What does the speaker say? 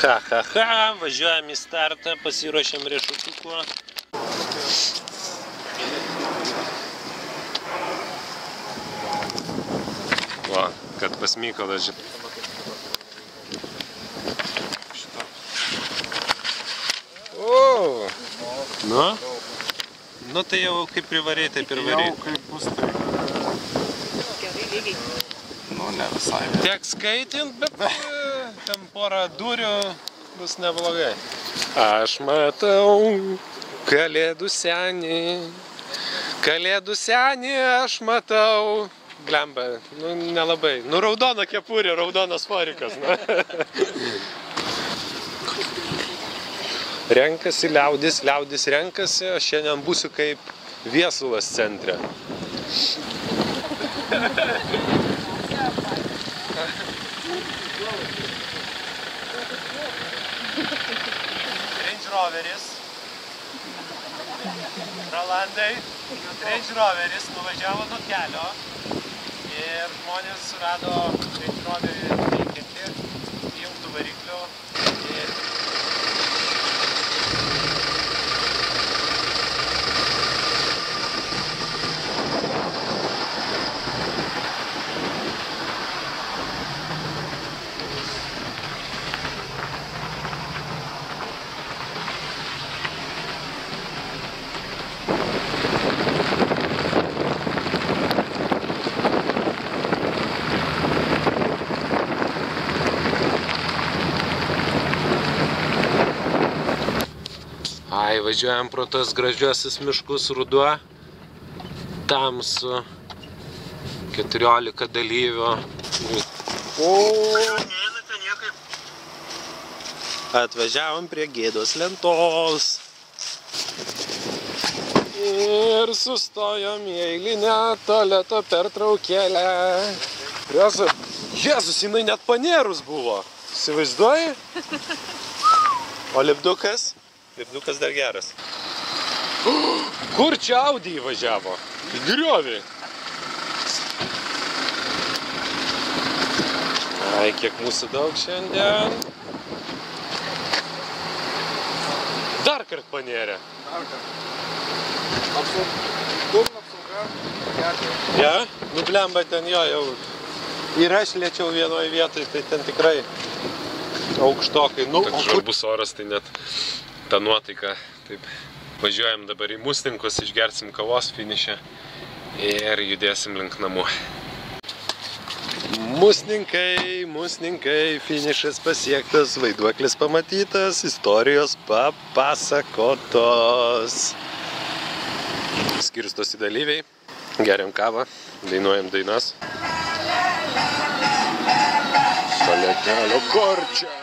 Važiuojam į startą, pasiruošiam riešutuko. Va, kad pas Mykolą O! Nu tai jau kaip privarei, taip ir varei. Jau kaip bus, tai... Nu, ne visai. Tiek skaitint, bet ten porą durių bus neblogai. Aš matau kalėdų senį, aš matau. Blemba, nu nelabai. Nu raudona kepurė, raudonas forikas. Renkasi liaudis renkasi, aš šiandien būsiu kaip Viesulas centre. Range Roveris. Rolandai, Range Roveris nuvažiavo nuo kelio ir žmonės surado Range Roverį veikiantį, įjungtų variklių ir važiuojam pro tos gražiuosius miškus ruduo, tamsu, 14 dalyvių. Atvažiavom prie Gėdos lentos ir sustojom į eilinę tualeto pertraukėlę. Jėzus, jinai net panėrus buvo. Įsivaizduoji? O lipdukas? Lipdukas dar geras. Kur čia Audi įvažiavo? Į griovį. Ai, kiek mūsų daug šiandien. Dar kart panėrė. Dar kart. Dugno apsauga. Ja? Nu blemba ten jo jau. Ir aš lėčiau vienoje vietoje, tai ten tikrai aukštokai. Nu, toks žvarbus oras, tai net ta nuotaika. Taip, važiuojam dabar į Musninkus, išgersim kavos finišę ir judėsim link namų. Musninkai, finišas pasiektas, vaiduoklis pamatytas, istorijos papasakotos. Skirstosi dalyviai, geriam kavą, dainuojam dainas. Šalia kelio Korčia.